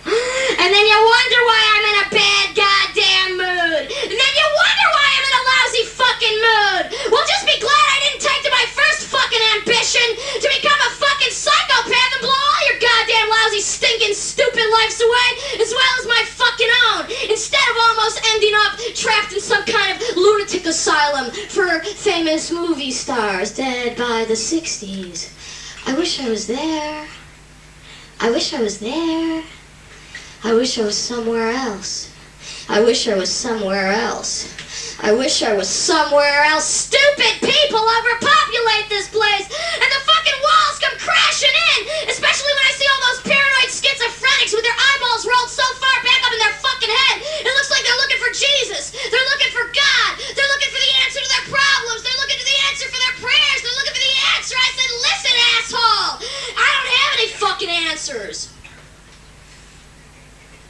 And then you wonder why I'm in a bad goddamn mood. And then you wonder why I'm in a lousy fucking mood. Well, just be glad I didn't take to my first fucking ambition to become a fucking psychopath and blow all your goddamn lousy, stinking, stupid lives away, as well as my fucking own. Instead of almost ending up trapped in some kind of lunatic asylum for famous movie stars dead by the 60s. I wish I was there. I wish I was there. I wish I was somewhere else. I wish I was somewhere else. I wish I was somewhere else. Stupid people overpopulate this place, and the fucking walls come crashing in, especially when I see all those paranoid schizophrenics with their eyeballs rolled so far back up in their fucking head. It looks like they're looking for Jesus. They're looking for God. They're looking for the answer to their problems. They're looking for the answer for their prayers. They're looking for the answer. I said, listen, asshole. I don't have any fucking answers.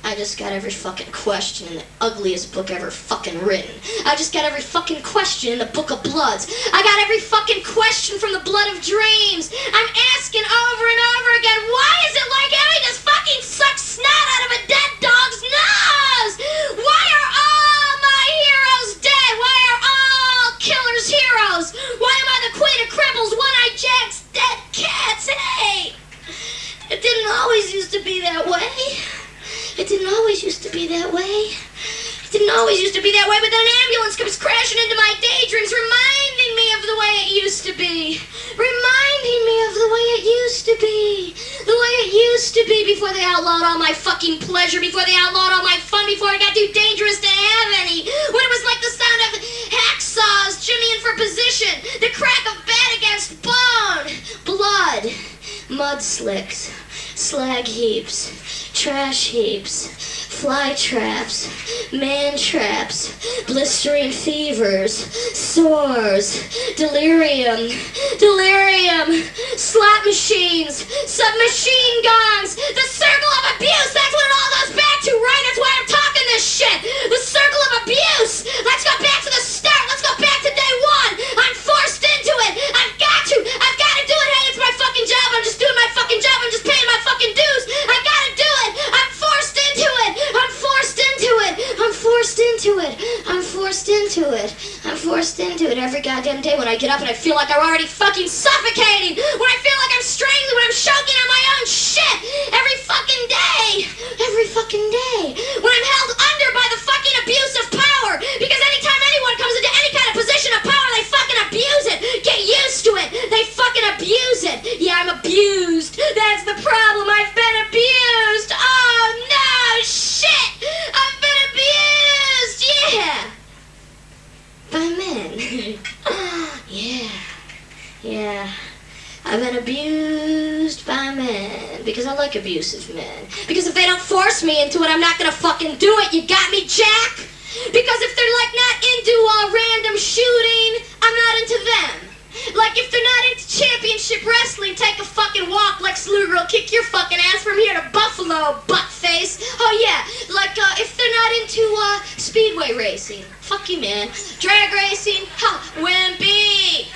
I just got every fucking question in the ugliest book ever fucking written. I just got every fucking question in the Book of Bloods. I got every fucking question from the Blood of Dreams. I'm asking over and over again, why is it like having this fucking suck snot out of a dead dog's nose? Why are all my heroes dead? Why are all killers heroes? Why am I the queen of cribbles, one-eyed jacks, dead cats? Hey! It didn't always used to be that way. It didn't always used to be that way. It didn't always used to be that way, but then an ambulance comes crashing into my daydreams, reminding me of the way it used to be. Reminding me of the way it used to be. The way it used to be before they outlawed all my fucking pleasure, before they outlawed all my fun, before it got too dangerous to have any. When it was like the sound of hacksaws jimmying for position, the crack of bat against bone, blood, mud slicks, slag heaps, trash heaps, fly traps, man traps, blistering fevers, sores, delirium, slot machines, submachine guns, the circle of abuse. That's what it all goes back to, right? That's why I'm talking this shit. The circle of abuse. Let's go back to the start. Let's go back to day one. I'm forced into it. I've got to do it. Hey, it's my fucking job. I'm just doing my fucking job. I'm just paying my fucking dues. I gotta do it. I'm forced into it. I'm forced into it. I'm forced into it. I'm forced into it. I'm forced into it every goddamn day when I get up and I feel like I'm already fucking suffocating. When I feel like I'm strangling, when I'm choking on my own shit. Every fucking day. Every fucking day. When I'm held under by the fucking abuse of power. Because anytime anyone comes into any kind of position of power, they fucking abuse it. Get used to it. They fucking abuse it. Yeah, I'm abused. That's the problem. I've been abused. Oh, no, shit. I've been abused. Yeah. By men. Yeah. I've been abused by men. Because I like abusive men. Because if they don't force me into it, I'm not gonna fucking do it. You got me, Jack? Because if they're like not into random shooting, I'm not into them. Like if they're not into championship wrestling, take a fucking walk, Lex Luger will kick your fucking ass from here to Buffalo, buttface. Oh yeah, like if they're not into speedway racing, fuck you, man. Drag racing, wimpy.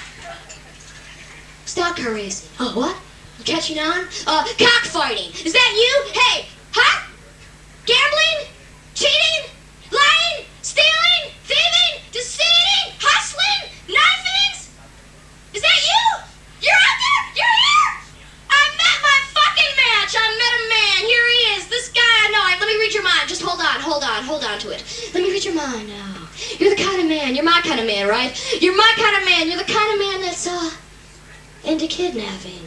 Stock car racing. Oh, what? You catching on? Cockfighting. Is that you? Hey, huh? Gambling? Cheating? Lying? Stealing? Thieving? Deceiving? Hustling? Knifings? Is that you? You're out there? You're here? I met my fucking match. I met a man. Here he is. This guy I know. Let me read your mind. Just hold on to it. Let me read your mind now. You're the kind of man. You're my kind of man, right? You're my kind of man. You're the kind of man that's, into kidnapping.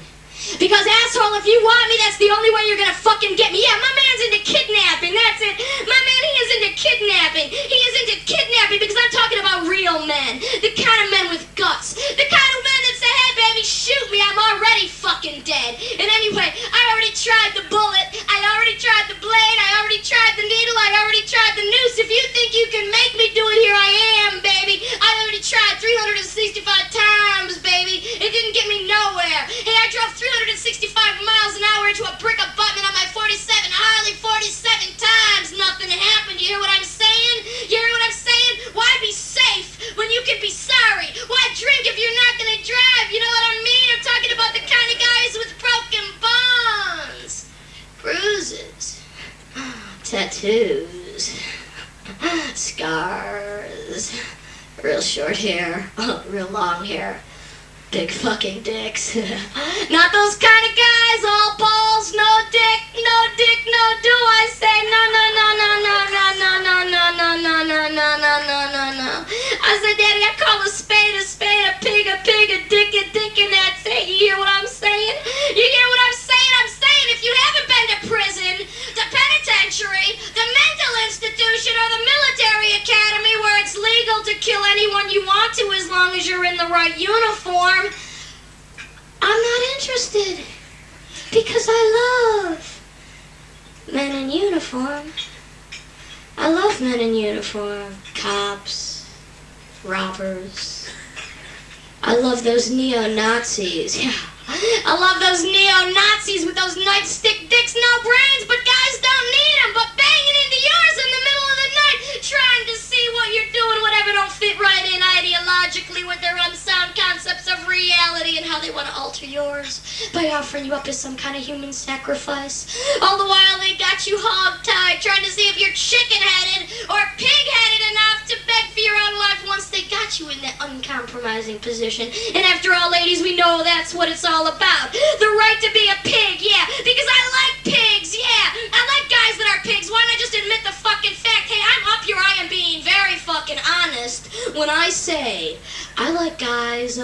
Because, asshole, if you want me, that's the only way you're gonna fucking get me. Yeah, my man's into kidnapping, that's it. My man, he is into kidnapping. He is into kidnapping because I'm talking about real men. The kind of men with guts. The kind of men that say, hey, baby, shoot me, I'm already fucking dead. And anyway, I already tried the bullet. I already tried the blade. I already tried the needle. I already tried the noose. If you think you can make me do it, here I am, baby. I already tried 365 times, baby. It didn't get me nowhere. Hey, I drove 365 miles an hour into a brick abutment on my 47 Harley 47 times. Nothing happened. You hear what I'm saying? You hear what I'm saying? Why be safe when you can be sorry? Why drink if you're not going to drive? You know what I mean? I'm talking about the kind of guys with broken tattoos, scars, real short hair, real long hair, big fucking dicks. Not those kind of guys, all balls, no dick, no dick, no do. I say no, no, no, no, no, no, no, no, no, no, no, no, no, no, no, no, no. I said, Daddy, I call a spade, a pig, a dick, and that's it. You hear what I'm saying? You hear what I'm saying? I'm saying if you haven't been to prison, the penitentiary, the mental institution, or the military academy where it's legal to kill anyone you want to as long as you're in the right uniform, I'm not interested. Because I love men in uniform. I love men in uniform. Cops, robbers. I love those neo-Nazis. Yeah. I love those neo-Nazis with those nightstick dicks, no brains, but guys don't need them, but banging into yours in the middle of the night, trying to see what you're doing, whatever don't fit right in ideologically with their unsound concepts of reality and how they want to alter yours by offering you up as some kind of human sacrifice. All the while they got you hog-tied, trying to see if you're chicken-headed or pig-headed enough to beg for your own life once they got you in that uncompromising position. And after all, ladies, we know that's what it's all about. The right to be a pig, yeah, because I like pigs, yeah. I like guys that are pigs. Why not just admit the fucking fact? Hey, I'm up here, I am being very fucking honest when I say I like guys,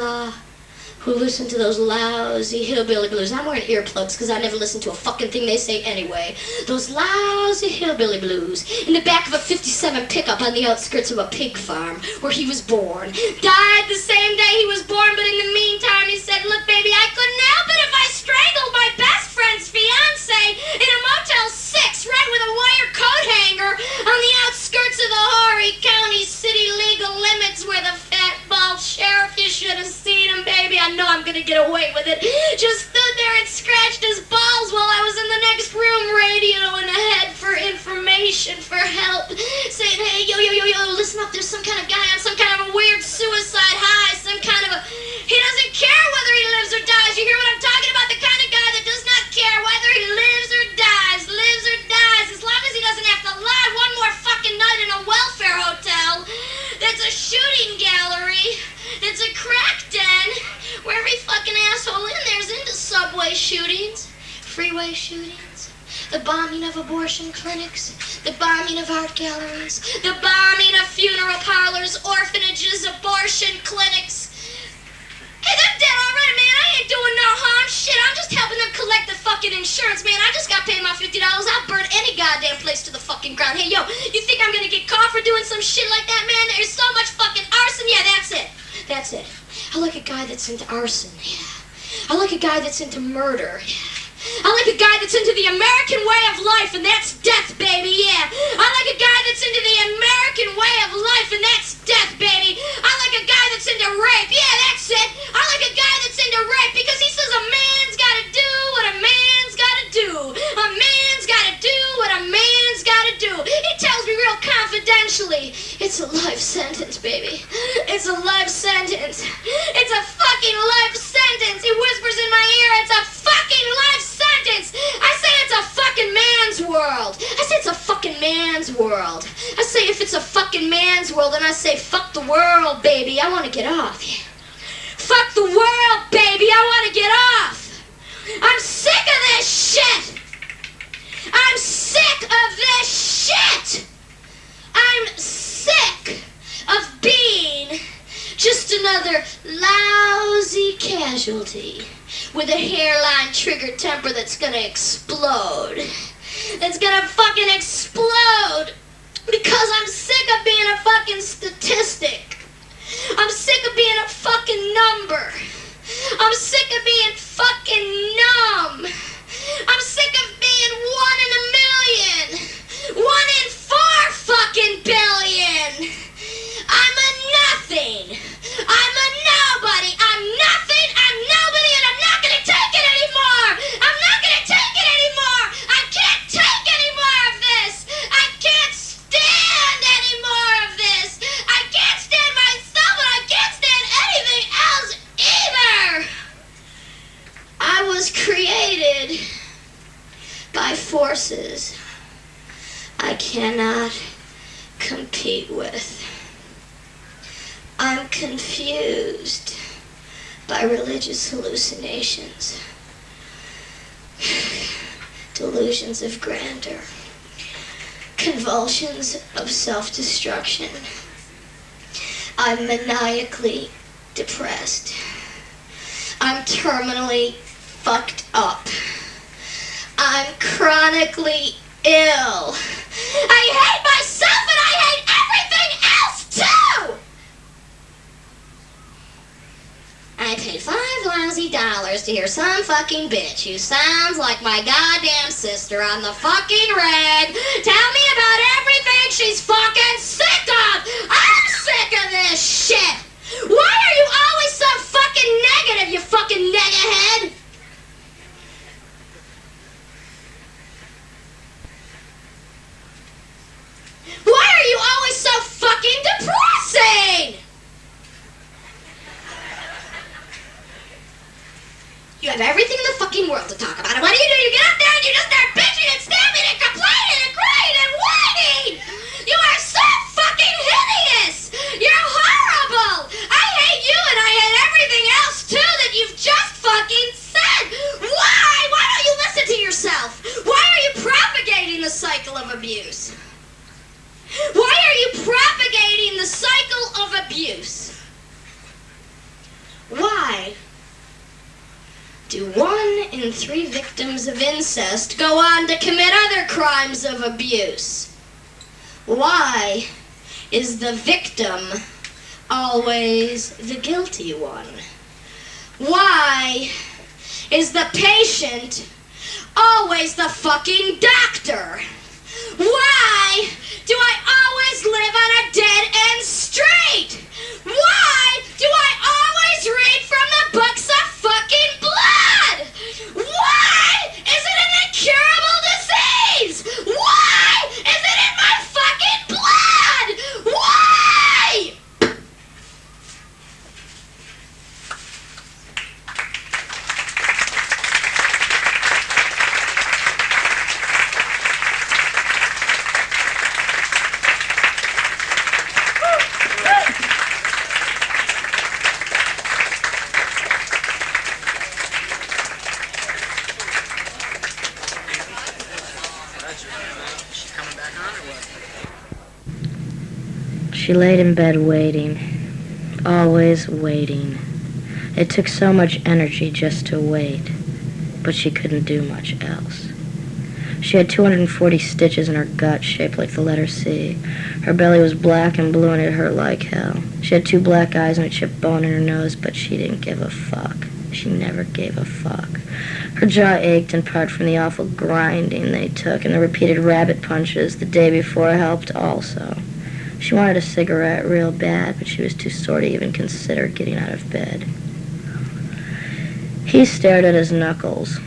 who listen to those lousy hillbilly blues. I'm wearing earplugs because I never listen to a fucking thing they say anyway. Those lousy hillbilly blues in the back of a 57 pickup on the outskirts of a pig farm where he was born. Died the same day he was born, but in the meantime he said, look baby, I couldn't help it if I strangled my best friend's fiance in a Motel 6 right with a wire coat hanger on the outskirts of the Horry County city legal limits where the fat bald sheriff, you should have seen him, baby. I know I'm gonna get away with it. Just stood there and scratched his balls while I was in the next room radioing ahead for information, for help, saying, hey, yo, listen up, there's some kind of guy on some kind of a weird suicide high, some kind of a, he doesn't care whether he lives or dies. You hear what I'm talking about? The kind of guy that does not care whether he lives or dies, as long as he doesn't have to lie one more fucking night in a welfare hotel that's a shooting gallery, that's a crack den, where every fucking asshole in there's into subway shootings, freeway shootings, the bombing of abortion clinics, the bombing of art galleries, the bombing of funeral parlors, orphanages, abortion clinics. Hey, they're dead already, man. I ain't doing no harm. Shit, I'm just helping them collect the fucking insurance, man. I just got paid my $50. I'll burn any goddamn place to the fucking ground. Hey, yo, you think I'm gonna get caught for doing some shit like that, man? There's so much fucking arson. Yeah, that's it. That's it. I like a guy that's into arson, yeah. I like a guy that's into murder, yeah. I like a guy that's into the American way of life, and that's death, baby, yeah. I like a guy that's into the American way of life, and that's death, baby. I like a guy that's into rape, yeah, that's it. I like a guy that's into rape because he says a man's gotta do what a man's gotta do. A man's gotta do what a man's gotta do. He tells me real confidentially, it's a life sentence, baby. It's a life sentence. It's a fucking life sentence. He whispers in my ear, it's a fucking life sentence. I say it's a fucking man's world. I say it's a fucking man's world. I say if it's a fucking man's world, then I say fuck the world, baby. I want to get off. Yeah. Fuck the world, baby. I want to get off. I'm sick of this shit. I'm sick of this shit. I'm sick of being just another lousy casualty with a hairline trigger temper that's gonna explode. That's gonna fucking explode because I'm sick of being a fucking statistic. I'm sick of being a fucking number. I'm sick of being fucking numb. I'm sick of being 1 in a million. 1 in 4 fucking billion. I'm a nothing. I'm a nobody. I'm nothing. I'm nobody, and I'm not gonna take it anymore. I'm not gonna take it anymore. I can't take any more of this. I can't stand any more of this. I can't stand myself, and I can't stand anything else either. I was created I cannot compete with. I'm confused by religious hallucinations, delusions of grandeur, convulsions of self-destruction. I'm maniacally depressed. I'm terminally fucked up. I'm chronically ill. I hate myself and I hate everything else too! I paid $5 lousy to hear some fucking bitch who sounds like my goddamn sister on the fucking rag tell me about everything she's fucking sick of! I'm sick of this shit! Why are you always so fucking negative, you fucking negahead? Why are you always so fucking depressing? You have everything in the fucking world to talk about. And what do? You get up there and you just start bitching and stamping and complaining and crying and whining. You are so fucking hideous. You're horrible. I hate you and I hate everything else too that you've just fucking said. Why? Why don't you listen to yourself? Why are you propagating the cycle of abuse? Why are you propagating the cycle of abuse? Why do 1 in 3 victims of incest go on to commit other crimes of abuse? Why is the victim always the guilty one? Why is the patient always the fucking doctor? Why do I always live on a dead-end street? Why do I always read from the books of fucking blood? Why is it an incurable disease? Why is it in my fucking blood? Why? She laid in bed waiting, always waiting. It took so much energy just to wait, but she couldn't do much else. She had 240 stitches in her gut shaped like the letter C. Her belly was black and blue and it hurt like hell. She had 2 black eyes and a chipped bone in her nose, but she didn't give a fuck. She never gave a fuck. Her jaw ached in part from the awful grinding they took, and the repeated rabbit punches the day before helped also. She wanted a cigarette real bad, but she was too sore to even consider getting out of bed. He stared at his knuckles.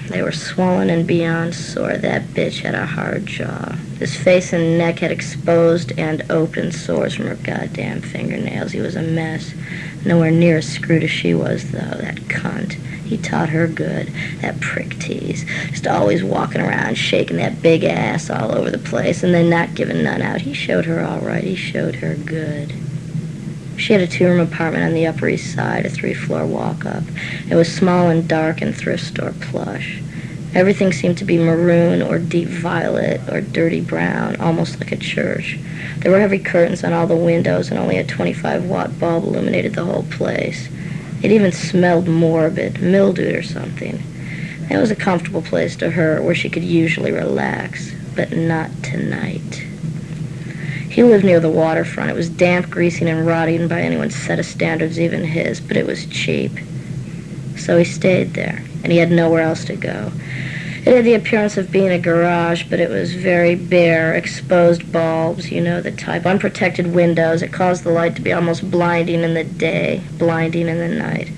They were swollen and beyond sore. That bitch had a hard jaw. His face and neck had exposed and open sores from her goddamn fingernails. He was a mess. Nowhere near as screwed as she was, though, that cunt. He taught her good, that prick tease. Just always walking around, shaking that big ass all over the place, and then not giving none out. He showed her all right. He showed her good. She had a 2-room apartment on the Upper East Side, a 3-floor walk-up. It was small and dark and thrift store plush. Everything seemed to be maroon or deep violet or dirty brown, almost like a church. There were heavy curtains on all the windows, and only a 25-watt bulb illuminated the whole place. It even smelled morbid, mildewed or something. It was a comfortable place to her, where she could usually relax, but not tonight. He lived near the waterfront. It was damp, greasy, and rotting by anyone's set of standards, even his, but it was cheap. So he stayed there, and he had nowhere else to go. It had the appearance of being a garage, but it was very bare, exposed bulbs, you know the type, unprotected windows. It caused the light to be almost blinding in the day, blinding in the night.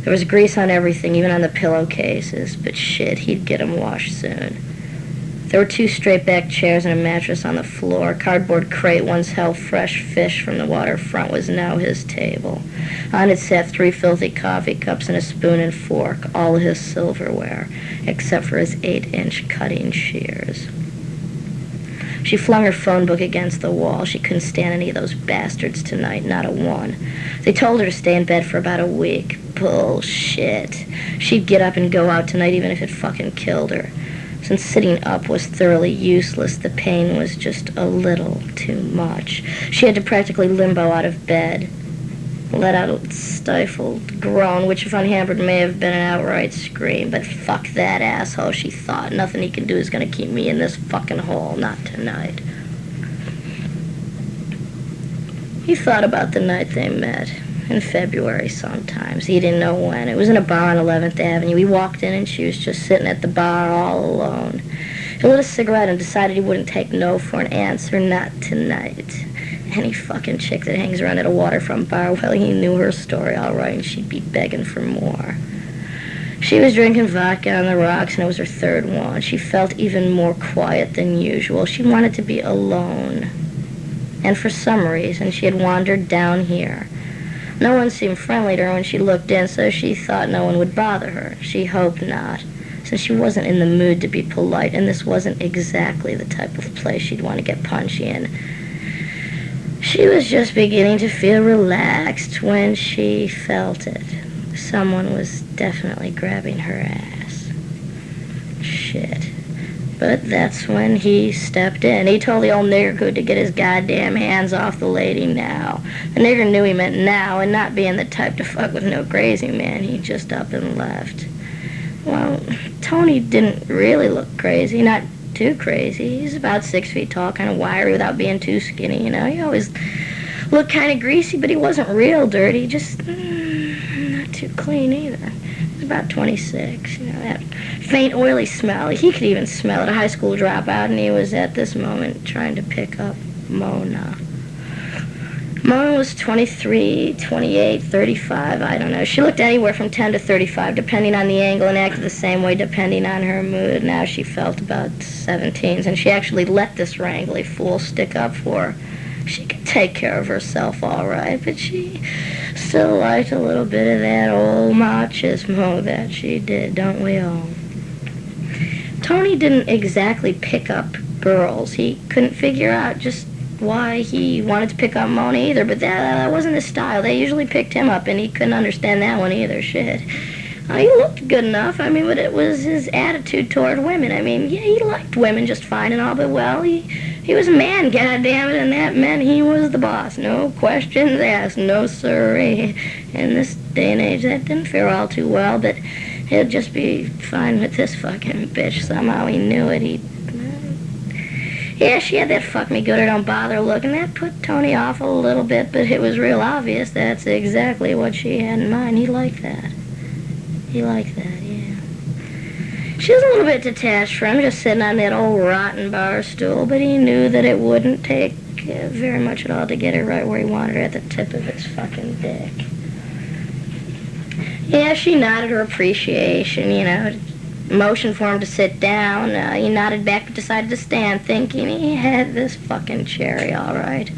There was grease on everything, even on the pillowcases, but shit, he'd get 'em washed soon. There were 2 straight-back chairs and a mattress on the floor. A cardboard crate once held fresh fish from the waterfront was now his table. On it sat 3 filthy coffee cups and a spoon and fork, all his silverware, except for his 8-inch cutting shears. She flung her phone book against the wall. She couldn't stand any of those bastards tonight, not a one. They told her to stay in bed for about a week. Bullshit. She'd get up and go out tonight even if it fucking killed her. Since sitting up was thoroughly useless, the pain was just a little too much. She had to practically limbo out of bed. Let out a stifled groan, which if unhampered may have been an outright scream. But fuck that asshole, she thought. Nothing he can do is gonna keep me in this fucking hole, not tonight. He thought about the night they met. In February sometimes. He didn't know when. It was in a bar on 11th Avenue. He walked in and she was just sitting at the bar all alone. He lit a cigarette and decided he wouldn't take no for an answer, not tonight. Any fucking chick that hangs around at a waterfront bar, well, he knew her story all right, and she'd be begging for more. She was drinking vodka on the rocks, and it was her third one. She felt even more quiet than usual. She wanted to be alone. And for some reason, she had wandered down here. No one seemed friendly to her when she looked in, so she thought no one would bother her. She hoped not, since she wasn't in the mood to be polite, and this wasn't exactly the type of place she'd want to get punchy in. She was just beginning to feel relaxed when she felt it. Someone was definitely grabbing her ass. Shit. But that's when he stepped in. He told the old nigger to get his goddamn hands off the lady now. The nigger knew he meant now, and not being the type to fuck with no crazy man, he just up and left. Well, Tony didn't really look crazy, not too crazy. He's about 6 feet tall, kind of wiry without being too skinny, you know. He always looked kind of greasy, but he wasn't real dirty, just not too clean either. He was about 26, you know, that faint, oily smell. He could even smell it, a high school dropout, and he was at this moment trying to pick up Mona. Mona was 23, 28, 35, I don't know. She looked anywhere from 10 to 35, depending on the angle, and acted the same way depending on her mood. Now she felt about 17, and she actually let this wrangly fool stick up for her. She could take care of herself all right, but she still liked a little bit of that old machismo that she did, don't we all? Tony didn't exactly pick up girls. He couldn't figure out just why he wanted to pick up Mona either, but that wasn't his style. They usually picked him up, and he couldn't understand that one either. Shit. He looked good enough, I mean, but it was his attitude toward women. I mean, yeah, he liked women just fine and all, but, well, he was a man, goddammit, and that meant he was the boss. No questions asked, no sirree. In this day and age, that didn't fare all too well, but he'd just be fine with this fucking bitch. Somehow he knew it. Yeah, she had that fuck me good or don't bother look, and that put Tony off a little bit, but it was real obvious that's exactly what she had in mind. He liked that. He liked that, yeah. She was a little bit detached from him, just sitting on that old rotten bar stool, but he knew that it wouldn't take very much at all to get her right where he wanted her, at the tip of his fucking dick. Yeah, she nodded her appreciation, you know, motioned for him to sit down. He nodded back but decided to stand, thinking he had this fucking cherry all right.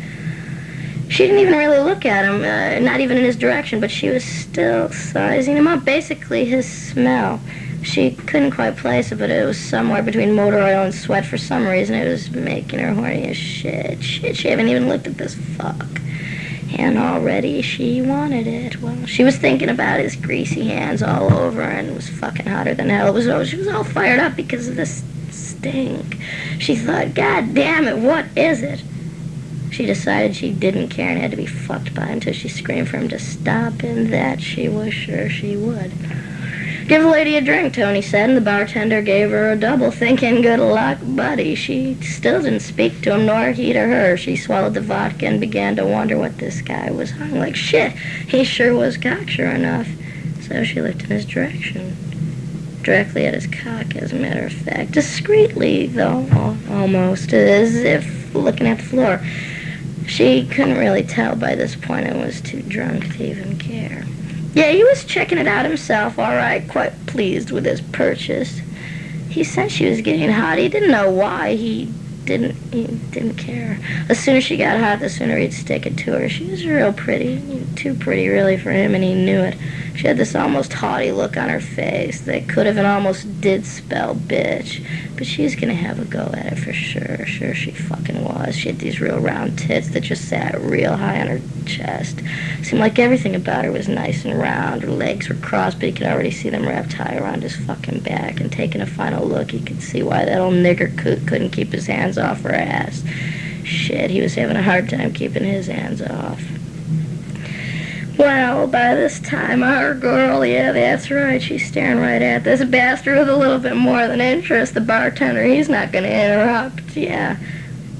She didn't even really look at him, not even in his direction, but she was still sizing him up, basically his smell. She couldn't quite place it, but it was somewhere between motor oil and sweat. For some reason, it was making her horny as shit. She haven't even looked at this fuck. And already she wanted it. Well, she was thinking about his greasy hands all over and it was fucking hotter than hell. She was all fired up because of this stink. She thought, God damn it, what is it? She decided she didn't care and had to be fucked by until she screamed for him to stop, and that she was sure she would. Give the lady a drink, Tony said, and the bartender gave her a double, thinking, good luck, buddy. She still didn't speak to him, nor he to her. She swallowed the vodka and began to wonder what this guy was hung like. Shit, he sure was cocksure enough. So she looked in his direction. Directly at his cock, as a matter of fact. Discreetly, though, almost, as if looking at the floor. She couldn't really tell by this point and was too drunk to even care. Yeah, he was checking it out himself, all right, quite pleased with his purchase. He sensed she was getting hot. He didn't know why. He didn't care. The sooner she got hot, the sooner he'd stick it to her. She was real pretty, too pretty really for him, and he knew it. She had this almost haughty look on her face that could have and almost did spell bitch. But she's gonna have a go at it for sure. Sure she fucking was. She had these real round tits that just sat real high on her chest. Seemed like everything about her was nice and round. Her legs were crossed, but he could already see them wrapped high around his fucking back. And taking a final look, he could see why that old nigger couldn't keep his hands off her ass. Shit, he was having a hard time keeping his hands off. Well, by this time, our girl, yeah, that's right, she's staring right at this bastard with a little bit more than interest. The bartender, he's not going to interrupt, yeah.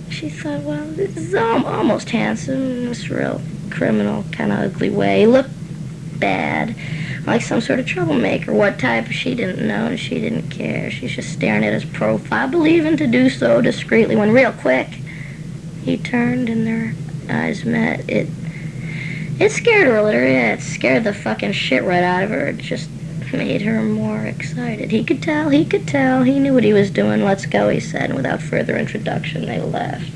She thought, well, this is almost handsome in this real criminal, kind of ugly way. He looked bad, like some sort of troublemaker. What type, she didn't know, and she didn't care. She's just staring at his profile, believing to do so discreetly, when real quick, he turned and their eyes met. It scared her a little, yeah, it scared the fucking shit right out of her. It just made her more excited. He could tell, he knew what he was doing. Let's go, he said, and without further introduction, they left.